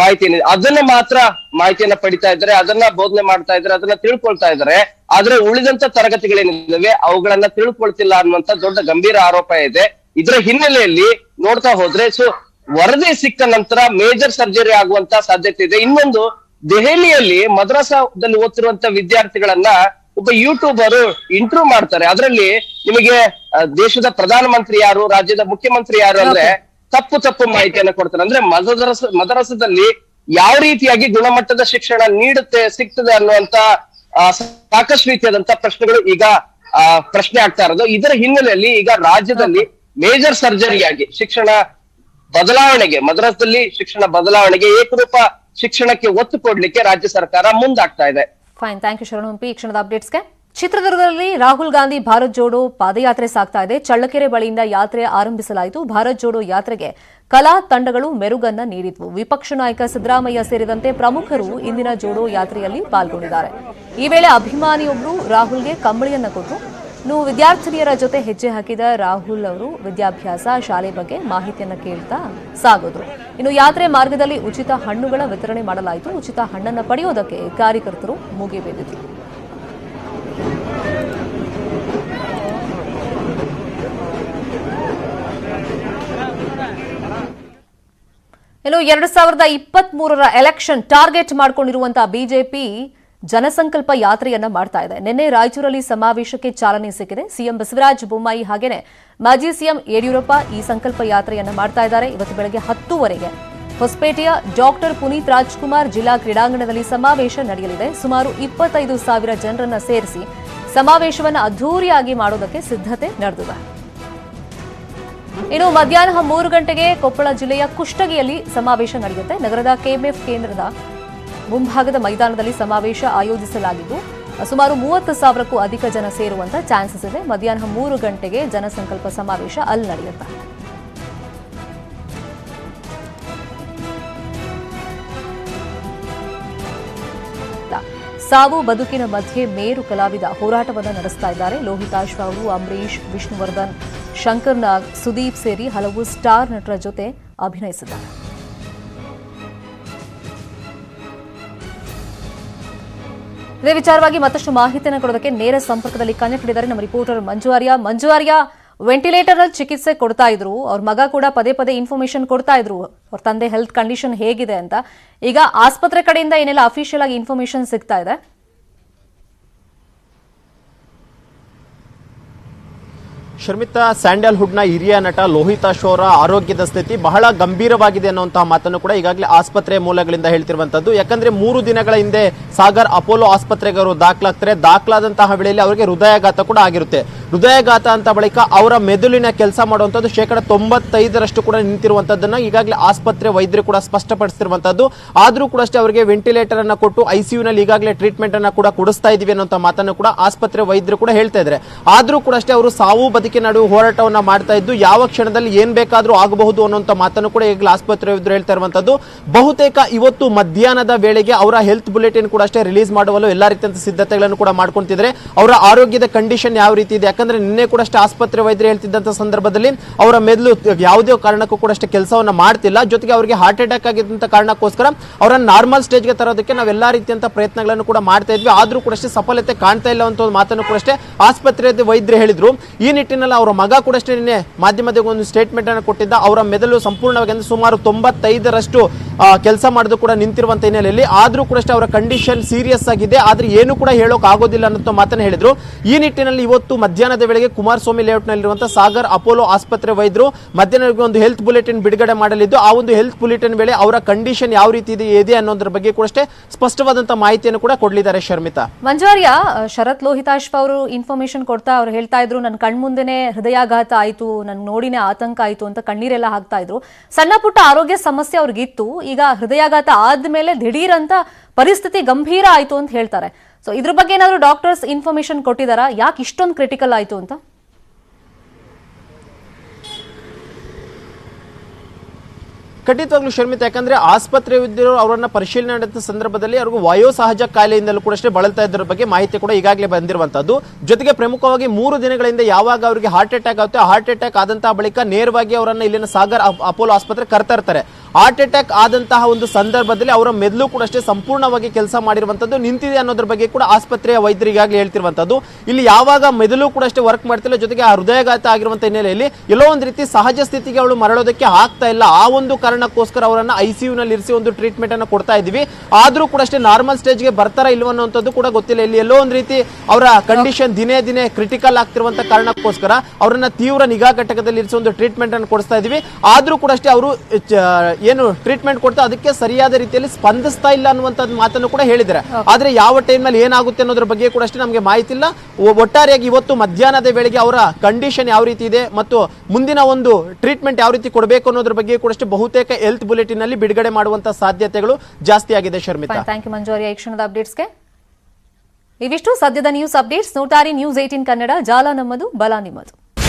ಮಾಹಿತಿ ಏನಿದೆ, ಅದನ್ನ ಮಾತ್ರ ಮಾಹಿತಿಯನ್ನ ಪಡಿತಾ ಇದ್ದಾರೆ, ಅದನ್ನ ಬೋಧನೆ ಮಾಡ್ತಾ ಇದ್ದಾರೆ, ಅದನ್ನ ತಿಳ್ಕೊಳ್ತಾ ಇದ್ದಾರೆ. ಆದ್ರೆ ಉಳಿದಂತ ತರಗತಿಗಳೇನಿದ್ದಾವೆ ಅವುಗಳನ್ನ ತಿಳ್ಕೊಳ್ತಿಲ್ಲ ಅನ್ನುವಂತ ದೊಡ್ಡ ಗಂಭೀರ ಆರೋಪ ಇದೆ. ಇದರ ಹಿನ್ನೆಲೆಯಲ್ಲಿ ನೋಡ್ತಾ ಹೋದ್ರೆ ವರದಿ ಸಿಕ್ಕ ನಂತರ ಮೇಜರ್ ಸರ್ಜರಿ ಆಗುವಂತ ಸಾಧ್ಯತೆ ಇದೆ. ಇನ್ನೊಂದು, ದೆಹಲಿಯಲ್ಲಿ ಮದ್ರಸಾದಲ್ಲಿ ಓದ್ತಿರುವಂತ ವಿದ್ಯಾರ್ಥಿಗಳನ್ನ ಒಬ್ಬ ಯೂಟ್ಯೂಬರ್ ಇಂಟರ್ವ್ಯೂ ಮಾಡ್ತಾರೆ. ಅದರಲ್ಲಿ ನಿಮಗೆ ದೇಶದ ಪ್ರಧಾನಮಂತ್ರಿ ಯಾರು, ರಾಜ್ಯದ ಮುಖ್ಯಮಂತ್ರಿ ಯಾರು ಅಂದ್ರೆ ತಪ್ಪು ಮಾಹಿತಿಯನ್ನ ಕೊಡ್ತಾರೆ. ಅಂದ್ರೆ ಮದರಸದಲ್ಲಿ ಯಾವ ರೀತಿಯಾಗಿ ಗುಣಮಟ್ಟದ ಶಿಕ್ಷಣ ಸಿಗ್ತದೆ ಅನ್ನುವಂತ ಸಾಕಷ್ಟು ರೀತಿಯಾದಂತ ಪ್ರಶ್ನೆಗಳು ಈಗ ಪ್ರಶ್ನೆ ಆಗ್ತಾ ಇರೋದು. ಇದರ ಹಿನ್ನೆಲೆಯಲ್ಲಿ ಈಗ ರಾಜ್ಯದಲ್ಲಿ ಮೇಜರ್ ಸರ್ಜರಿಯಾಗಿ ಶಿಕ್ಷಣ ಬದಲಾವಣೆಗೆ, ಮದ್ರಸದಲ್ಲಿ ಶಿಕ್ಷಣ ಬದಲಾವಣೆಗೆ, ಏಕರೂಪ ಶಿಕ್ಷಣಕ್ಕೆ ಒತ್ತು ಕೊಡ್ಲಿಕ್ಕೆ ರಾಜ್ಯ ಸರ್ಕಾರ ಮುಂದಾಗ್ತಾ ಇದೆ. ಫೈನ್, ಥ್ಯಾಂಕ್ ಯು ಶರಣಹಂಪಿ ಈ ಕ್ಷಣದ ಅಪ್ಡೇಟ್ಸ್ಗೆ. ಚಿತ್ರದುರ್ಗದಲ್ಲಿ ರಾಹುಲ್ ಗಾಂಧಿ ಭಾರತ್ ಜೋಡೋ ಪಾದಯಾತ್ರೆ ಸಾಗ್ತಾ ಇದೆ. ಚಳ್ಳಕೆರೆ ಬಳಿಯಿಂದ ಯಾತ್ರೆ ಆರಂಭಿಸಲಾಯಿತು. ಭಾರತ್ ಜೋಡೋ ಯಾತ್ರೆಗೆ ಕಲಾ ತಂಡಗಳು ಮೆರುಗನ್ನ ನೀಡಿದ್ವು. ವಿಪಕ್ಷ ನಾಯಕ ಸಿದ್ದರಾಮಯ್ಯ ಸೇರಿದಂತೆ ಪ್ರಮುಖರು ಇಂದಿನ ಜೋಡೋ ಯಾತ್ರೆಯಲ್ಲಿ ಪಾಲ್ಗೊಂಡಿದ್ದಾರೆ. ಈ ವೇಳೆ ಅಭಿಮಾನಿಯೊಬ್ಬರು ರಾಹುಲ್ಗೆ ಕಂಬಳಿಯನ್ನ ಕೊಟ್ಟು ವಿದ್ಯಾರ್ಥಿನಿಯರ ಜೊತೆ ಹೆಜ್ಜೆ ಹಾಕಿದ ರಾಹುಲ್ ಅವರು ವಿದ್ಯಾಭ್ಯಾಸ ಶಾಲೆ ಬಗ್ಗೆ ಮಾಹಿತಿಯನ್ನ ಕೇಳ್ತಾ ಸಾಗಿದ್ರು. ಇನ್ನು ಯಾತ್ರೆ ಮಾರ್ಗದಲ್ಲಿ ಉಚಿತ ಹಣ್ಣುಗಳ ವಿತರಣೆ ಮಾಡಲಾಯಿತು. ಉಚಿತ ಹಣ್ಣನ್ನು ಪಡೆಯೋದಕ್ಕೆ ಕಾರ್ಯಕರ್ತರು ಮುಗಿಬಿದ್ದಿದ್ರು. ಇನ್ನು 2023ರ ಎಲೆಕ್ಷನ್ ಟಾರ್ಗೆಟ್ ಮಾಡಿಕೊಂಡಿರುವಂತಹ ಬಿಜೆಪಿ ಜನಸಂಕಲ್ಪ ಯಾತ್ರೆಯನ್ನ ಮಾಡ್ತಾ ಇದೆ. ನಿನ್ನೆ ರಾಯಚೂರಲ್ಲಿ ಸಮಾವೇಶಕ್ಕೆ ಚಾಲನೆ ಸಿಕ್ಕಿದೆ. ಸಿಎಂ ಬಸವರಾಜ ಬೊಮ್ಮಾಯಿ ಹಾಗೇನೆ ಮಾಜಿ ಸಿಎಂ ಯಡಿಯೂರಪ್ಪ ಈ ಸಂಕಲ್ಪ ಯಾತ್ರೆಯನ್ನ ಮಾಡ್ತಾ ಇದ್ದಾರೆ. ಇವತ್ತು ಬೆಳಗ್ಗೆ 10 ಹೊಸಪೇಟೆಯ ಡಾಕ್ಟರ್ ಪುನೀತ್ ರಾಜ್ಕುಮಾರ್ ಜಿಲ್ಲಾ ಕ್ರೀಡಾಂಗಣದಲ್ಲಿ ಸಮಾವೇಶ ನಡೆಯಲಿದೆ. ಸುಮಾರು 25,000 ಜನರನ್ನ ಸೇರಿಸಿ ಸಮಾವೇಶವನ್ನು ಅದ್ದೂರಿಯಾಗಿ ಮಾಡೋದಕ್ಕೆ ಸಿದ್ಧತೆ ನಡೆದಿದೆ. ಇನ್ನು ಮಧ್ಯಾಹ್ನ 3 ಗಂಟೆಗೆ ಕೊಪ್ಪಳ ಜಿಲ್ಲೆಯ ಕುಷ್ಟಗಿಯಲ್ಲಿ ಸಮಾವೇಶ ನಡೆಯುತ್ತೆ. ನಗರದ ಕೆಎಂಎಫ್ ಕೇಂದ್ರದ ಮುಂಭಾಗದ ಮೈದಾನದಲ್ಲಿ ಸಮಾವೇಶ ಆಯೋಜಿಸಲಾಗಿದ್ದು ಸುಮಾರು 30,000ಕ್ಕೂ ಅಧಿಕ ಜನ ಸೇರುವಂತ ಚಾನ್ಸಸ್ ಇದೆ. ಮಧ್ಯಾಹ್ನ 3 ಗಂಟೆಗೆ ಜನಸಂಕಲ್ಪ ಸಮಾವೇಶ ಅಲ್ಲಿ ನಡೆಯುತ್ತೆ. ಸಾವು ಬದುಕಿನ ಮಧ್ಯೆ ಮೇರು ಕಲಾವಿದ ಹೋರಾಟವನ್ನು ನಡೆಸ್ತಾ ಇದ್ದಾರೆ. ಲೋಹಿತಾಶ್ವ ಅವರು ಅಂಬರೀಶ್, ವಿಷ್ಣುವರ್ಧನ್, ಶಂಕರ್ ನಾಗ್, ಸುದೀಪ್ ಸೇರಿ ಹಲವು ಸ್ಟಾರ್ ನಟರ ಜೊತೆ ಅಭಿನಯಿಸಿದ್ದಾರೆ. ಇದೇ ವಿಚಾರವಾಗಿ ಮತ್ತಷ್ಟು ಮಾಹಿತಿಯನ್ನು ಕೊಡೋದಕ್ಕೆ ನೇರ ಸಂಪರ್ಕದಲ್ಲಿ ಕನೆಕ್ಟ್ ಇದ್ದಾರೆ ನಮ್ಮ ರಿಪೋರ್ಟರ್ ಮಂಜು ಆರ್ಯ. ವೆಂಟಿಲೇಟರ್ ಅಲ್ಲಿ ಚಿಕಿತ್ಸೆ ಕೊಡ್ತಾ ಇದ್ರು, ಅವ್ರ ಮಗ ಕೂಡ ಪದೇ ಇನ್ಫಾರ್ಮೇಶನ್ ಕೊಡ್ತಾ ಇದ್ರು ಅವ್ರ ತಂದೆ ಹೆಲ್ತ್ ಕಂಡೀಷನ್ ಹೇಗಿದೆ ಅಂತ. ಈಗ ಆಸ್ಪತ್ರೆ ಕಡೆಯಿಂದ ಏನೆಲ್ಲ ಅಫಿಷಿಯಲ್ ಆಗಿ ಇನ್ಫಾರ್ಮೇಶನ್ ಸಿಗ್ತಾ ಇದೆ? ಶರ್ಮಿತಾ, ಸ್ಯಾಂಡಲ್ವುಡ್ನ ಹಿರಿಯ ನಟ ಲೋಹಿತಾಶ್ವ ಅವರ ಆರೋಗ್ಯದ ಸ್ಥಿತಿ ಬಹಳ ಗಂಭೀರವಾಗಿದೆ ಅನ್ನುವಂತಹ ಮಾತನ್ನು ಕೂಡ ಈಗಾಗಲೇ ಆಸ್ಪತ್ರೆ ಮೂಲಗಳಿಂದ ಹೇಳ್ತಿರುವಂತದ್ದು. ಯಾಕಂದ್ರೆ 3 ದಿನಗಳ ಹಿಂದೆ ಸಾಗರ್ ಅಪೋಲೋ ಆಸ್ಪತ್ರೆಗೆ ಅವರು ದಾಖಲಾಗ್ತಾರೆ. ದಾಖಲಾದಂತಹ ವೇಳೆಯಲ್ಲಿ ಅವರಿಗೆ ಹೃದಯಾಘಾತ ಕೂಡ ಆಗಿರುತ್ತೆ. ಹೃದಯಾಘಾತ ಅಂತ ಬಳಿಕ ಅವರ ಮೆದುಳಿನ ಕೆಲಸ ಮಾಡುವಂಥದ್ದು 95% ಕೂಡ ನಿಂತಿರುವಂತದ್ದನ್ನ ಈಗಾಗಲೇ ಆಸ್ಪತ್ರೆ ವೈದ್ಯರು ಕೂಡ ಸ್ಪಷ್ಟಪಡಿಸಿರುವಂತದ್ದು. ಆದ್ರೂ ಕೂಡ ಅಷ್ಟೇ ಅವರಿಗೆ ವೆಂಟಿಲೇಟರ್ ಅನ್ನ ಕೊಟ್ಟು ಐಸಿಯುನಲ್ಲಿ ಈಗಾಗಲೇ ಟ್ರೀಟ್ಮೆಂಟ್ ಅನ್ನ ಕೂಡ ಕೊಡಿಸ್ತಾ ಇದೀವಿ ಅನ್ನುವಂಥ ಮಾತನ್ನು ಕೂಡ ಆಸ್ಪತ್ರೆ ವೈದ್ಯರು ಕೂಡ ಹೇಳ್ತಾ ಇದ್ದಾರೆ. ಆದ್ರೂ ಕೂಡ ಅಷ್ಟೇ ಅವರು ಸಾವು ಬದುಕಿನ ನಡುವೆ ಹೋರಾಟವನ್ನ ಮಾಡ್ತಾ ಇದ್ದು ಯಾವ ಕ್ಷಣದಲ್ಲಿ ಏನ್ ಬೇಕಾದ್ರೂ ಆಗಬಹುದು ಅನ್ನುವಂಥ ಮಾತನ್ನು ಕೂಡ ಈಗಲೇ ಆಸ್ಪತ್ರೆ ವೈದ್ಯರು ಹೇಳ್ತಾ ಇರುವಂತದ್ದು. ಬಹುತೇಕ ಇವತ್ತು ಮಧ್ಯಾಹ್ನದ ವೇಳೆಗೆ ಅವರ ಹೆಲ್ತ್ ಬುಲೆಟಿನ್ ಕೂಡ ಅಷ್ಟೇ ರಿಲೀಸ್ ಮಾಡಲು ಎಲ್ಲಾ ರೀತಿಯ ಸಿದ್ಧತೆಗಳನ್ನು ಕೂಡ ಮಾಡ್ಕೊಂತಿದ್ರೆ. ಅವರ ಆರೋಗ್ಯದ ಕಂಡೀಷನ್ ಯಾವ ರೀತಿ ಇದೆ, ಯಾಕಂದ್ರೆ ನಿನ್ನೆ ಕೂಡ ಅಷ್ಟೇ ಆಸ್ಪತ್ರೆ ವೈದ್ಯರು ಹೇಳ್ತಿದ್ದಂತ ಸಂದರ್ಭದಲ್ಲಿ ಅವರ ಮೆದುಳು ಯಾವುದೇ ಕಾರಣಕ್ಕೂ ಕೂಡ ಅಷ್ಟೇ ಕೆಲಸವನ್ನ ಮಾಡ್ತಿಲ್ಲ. ಜೊತೆಗೆ ಅವರಿಗೆ ಹಾರ್ಟ್ ಅಟ್ಯಾಕ್ ಆಗಿದ್ದಂತ ಕಾರಣಕ್ಕೋಸ್ಕರ ಅವರನ್ನ ನಾರ್ಮಲ್ ಸ್ಟೇಜ್ಗೆ ತರೋದಕ್ಕೆ ನಾವೆಲ್ಲಾ ರೀತಿಯಂತ ಪ್ರಯತ್ನಗಳನ್ನು ಕೂಡ ಮಾಡ್ತಾ ಇದ್ವಿ. ಆದ್ರೂ ಕೂಡ ಅಷ್ಟೇ ಸಫಲತೆ ಕಾಣ್ತಾ ಇಲ್ಲ ಅಂತ ಒಂದು ಮಾತನ್ನು ಕೂಡ ಅಷ್ಟೇ ಆಸ್ಪತ್ರೆ ವೈದ್ಯರು ಹೇಳಿದ್ರು. ಈ ನಿಟ್ಟಿನಲ್ಲಿ ಅವರ ಮಗ ಕೂಡ ಅಷ್ಟೇ ನಿನ್ನೆ ಮಾಧ್ಯಮಕ್ಕೆ ಒಂದು ಸ್ಟೇಟ್ಮೆಂಟ್ ಅನ್ನು ಕೊಟ್ಟಿದ್ದ. ಅವರ ಮೆದುಳು ಸಂಪೂರ್ಣವಾಗಿ ಅಂದ್ರೆ ಸುಮಾರು 95% ಕೆಲಸ ಮಾಡೋದು ಕೂಡ ನಿಂತಿರುವಂತ ಹಿನ್ನೆಲೆಯಲ್ಲಿ ಆದ್ರೂ ಕೂಡ ಅಷ್ಟೇ ಅವರ ಕಂಡೀಷನ್ ಸೀರಿಯಸ್ ಆಗಿದೆ. ಆದ್ರೆ ಏನು ಕೂಡ ಹೇಳೋಕೆ ಆಗೋದಿಲ್ಲ ಅನ್ನೋ ಮಾತನ್ನು ಹೇಳಿದ್ರು. ಈ ನಿಟ್ಟಿನಲ್ಲಿ ಇವತ್ತು ಮಧ್ಯಾಹ್ನದ ವೇಳೆಗೆ ಕುಮಾರಸ್ವಾಮಿ ಲೇಔಟ್ ನಲ್ಲಿರುವಂತಹ ಸಾಗರ್ ಅಪೋಲೋ ಆಸ್ಪತ್ರೆ ವೈದ್ಯರು ಮಧ್ಯಾಹ್ನ ಒಂದು ಹೆಲ್ತ್ ಬುಲೆಟಿನ್ ಬಿಡುಗಡೆ ಮಾಡಲಿದ್ದು. ಆ ಒಂದು ಹೆಲ್ತ್ ಬುಲೆಟಿನ್ ವೇಳೆ ಅವರ ಕಂಡೀಷನ್ ಯಾವ ರೀತಿ ಇದೆ ಅನ್ನೋದ್ರ ಬಗ್ಗೆ ಕೂಡ ಅಷ್ಟೇ ಸ್ಪಷ್ಟವಾದಂತಹ ಮಾಹಿತಿಯನ್ನು ಕೂಡ ಕೊಡಲಿದ್ದಾರೆ. ಶರ್ಮಿತಾ, ಮಂಜುವಾರ್ಯ, ಶರತ್ ಲೋಹಿತಾಶ್ವ ಅವರು ಇನ್ಫಾರ್ಮೇಶನ್ ಕೊಡ್ತಾ ಅವ್ರು ಹೇಳ್ತಾ ಇದ್ರು, ನನ್ನ ಕಣ್ಮುಂದೆನೆ ಹೃದಯಾಘಾತ ಆಯ್ತು, ನನ್ ನೋಡಿನೇ ಆತಂಕ ಆಯ್ತು ಅಂತ ಕಣ್ಣೀರೆಲ್ಲ ಹಾಕ್ತಾ ಇದ್ರು. ಸಣ್ಣ ಪುಟ್ಟ ಆರೋಗ್ಯ ಸಮಸ್ಯೆ ಅವ್ರಿಗಿತ್ತು. ಈಗ ಹೃದಯಾಘಾತ ಆದ್ಮೇಲೆ ದಿಢೀರ್ ಅಂತ ಪರಿಸ್ಥಿತಿ ಗಂಭೀರ ಆಯ್ತು ಅಂತ ಹೇಳ್ತಾರೆ. ಸೊ ಇದ್ರ ಬಗ್ಗೆ ಏನಾದ್ರು ಡಾಕ್ಟರ್ಸ್ ಇನ್ಫಾರ್ಮೇಶನ್ ಕೊಟ್ಟಿದಾರಾ, ಯಾಕೆ ಇಷ್ಟೊಂದು ಕ್ರಿಟಿಕಲ್ ಆಯ್ತು ಅಂತ? ಖಂಡಿತವಾಗ್ಲೂ ಶರ್ಮಿತಾ, ಯಾಕಂದ್ರೆ ಆಸ್ಪತ್ರೆ ವೈದ್ಯರು ಅವರನ್ನ ಪರಿಶೀಲನೆ ನಡೆದ ಸಂದರ್ಭದಲ್ಲಿ ಅವ್ರಿಗೆ ವಯೋಸಹಜ ಕಾಯಿಲೆಯಿಂದಲೂ ಕೂಡ ಅಷ್ಟೇ ಬಳಲ್ತಾ ಇದ್ರ ಬಗ್ಗೆ ಮಾಹಿತಿ ಕೂಡ ಈಗಾಗಲೇ ಬಂದಿರುವಂತದ್ದು. ಜೊತೆಗೆ ಪ್ರಮುಖವಾಗಿ 3 ದಿನಗಳಿಂದ ಯಾವಾಗ ಅವರಿಗೆ ಹಾರ್ಟ್ ಅಟ್ಯಾಕ್ ಆಗುತ್ತೆ, ಹಾರ್ಟ್ ಅಟ್ಯಾಕ್ ಆದಂತಹ ಬಳಿಕ ನೇರವಾಗಿ ಅವರನ್ನ ಇಲ್ಲಿನ ಸಾಗರ್ ಅಪೋಲೋ ಆಸ್ಪತ್ರೆ ಕರ್ತಾ ಇರ್ತಾರೆ. ಹಾರ್ಟ್ ಅಟ್ಯಾಕ್ ಆದಂತಹ ಒಂದು ಸಂದರ್ಭದಲ್ಲಿ ಅವರ ಮೆದುಳು ಕೂಡ ಅಷ್ಟೇ ಸಂಪೂರ್ಣವಾಗಿ ಕೆಲಸ ಮಾಡಿರುವಂತದ್ದು ನಿಂತಿದೆ ಅನ್ನೋದ್ರ ಬಗ್ಗೆ ಕೂಡ ಆಸ್ಪತ್ರೆಯ ವೈದ್ಯರು ಈಗಾಗಲೇ ಹೇಳ್ತಿರುವಂತದ್ದು. ಇಲ್ಲಿ ಯಾವಾಗ ಮೆದುಳು ಕೂಡ ಅಷ್ಟೇ ವರ್ಕ್ ಮಾಡ್ತಿಲ್ಲ, ಜೊತೆಗೆ ಆ ಹೃದಯಾಘಾತ ಆಗಿರುವಂತಹ ಹಿನ್ನೆಲೆಯಲ್ಲಿ ಎಲ್ಲೋ ಒಂದು ರೀತಿ ಸಹಜ ಸ್ಥಿತಿಗೆ ಅವಳು ಮರಳೋದಕ್ಕೆ ಆಗ್ತಾ ಇಲ್ಲ. ಆ ಒಂದು ಕಾರಣಕ್ಕೋಸ್ಕರ ಅವರನ್ನ ಐಸಿಯು ನಲ್ಲಿ ಇರಿಸಿ ಒಂದು ಟ್ರೀಟ್ಮೆಂಟ್ ಅನ್ನು ಕೊಡ್ತಾ ಇದೀವಿ. ಆದ್ರೂ ಕೂಡ ಅಷ್ಟೇ ನಾರ್ಮಲ್ ಸ್ಟೇಜ್ಗೆ ಬರ್ತಾರ ಇಲ್ವ ಅನ್ನೋಂಥದ್ದು ಕೂಡ ಗೊತ್ತಿಲ್ಲ. ಇಲ್ಲಿ ಎಲ್ಲೋ ಒಂದು ರೀತಿ ಅವರ ಕಂಡೀಷನ್ ದಿನೇ ದಿನೇ ಕ್ರಿಟಿಕಲ್ ಆಗ್ತಿರುವಂತ ಕಾರಣಕ್ಕೋಸ್ಕರ ಅವರನ್ನ ತೀವ್ರ ನಿಗಾ ಘಟಕದಲ್ಲಿ ಇರಿಸಿ ಒಂದು ಟ್ರೀಟ್ಮೆಂಟ್ ಅನ್ನು ಕೊಡಿಸ್ತಾ ಇದೀವಿ. ಆದ್ರೂ ಕೂಡ ಅಷ್ಟೇ ಅವರು ಏನು ಟ್ರೀಟ್ಮೆಂಟ್ ಕೊಡ್ತಾ ಅದಕ್ಕೆ ಸರಿಯಾದ ರೀತಿಯಲ್ಲಿ ಸ್ಪಂದಿಸ್ತಾ ಇಲ್ಲ ಅನ್ನುವಂಥದ್ದು ಮಾತನ್ನು ಕೂಡ ಹೇಳಿದ್ದಾರೆ. ಆದ್ರೆ ಯಾವ ಟೈಮ್ ನಲ್ಲಿ ಏನಾಗುತ್ತೆ ಅನ್ನೋದ್ರ ಬಗ್ಗೆ ಕೂಡ ಅಷ್ಟೇ ನಮಗೆ ಮಾಹಿತಿ ಇಲ್ಲ. ಒಟ್ಟಾರೆಯಾಗಿ ಇವತ್ತು ಮಧ್ಯಾಹ್ನದ ವೇಳೆಗೆ ಅವರ ಕಂಡೀಷನ್ ಯಾವ ರೀತಿ ಇದೆ ಮತ್ತು ಮುಂದಿನ ಒಂದು ಟ್ರೀಟ್ಮೆಂಟ್ ಯಾವ ರೀತಿ ಕೊಡಬೇಕು ಅನ್ನೋದ್ರ ಬಗ್ಗೆ ಕೂಡ ಅಷ್ಟೇ ಬಹುತೇಕ ಹೆಲ್ತ್ ಬುಲೆಟಿನ್ ನಲ್ಲಿ ಬಿಡುಗಡೆ ಮಾಡುವಂತಹ ಸಾಧ್ಯತೆಗಳು ಜಾಸ್ತಿ ಆಗಿದೆ. ಶರ್ಮಿತಾ, ಥ್ಯಾಂಕ್ ಯು ಮಂಜು. ಈ ಕ್ಷಣದ ಅಪ್ಡೇಟ್ಸ್ಗೆ ಇವಿಷ್ಟು ಸದ್ಯದ ನ್ಯೂಸ್ ಅಪ್ಡೇಟ್ಸ್. ನೋಡ್ತಾರೆ ನ್ಯೂಸ್ 18 ಕನ್ನಡ, ಜಾಲ ನಮ್ಮದು, ಬಲ ನಿಮ್ಮದು.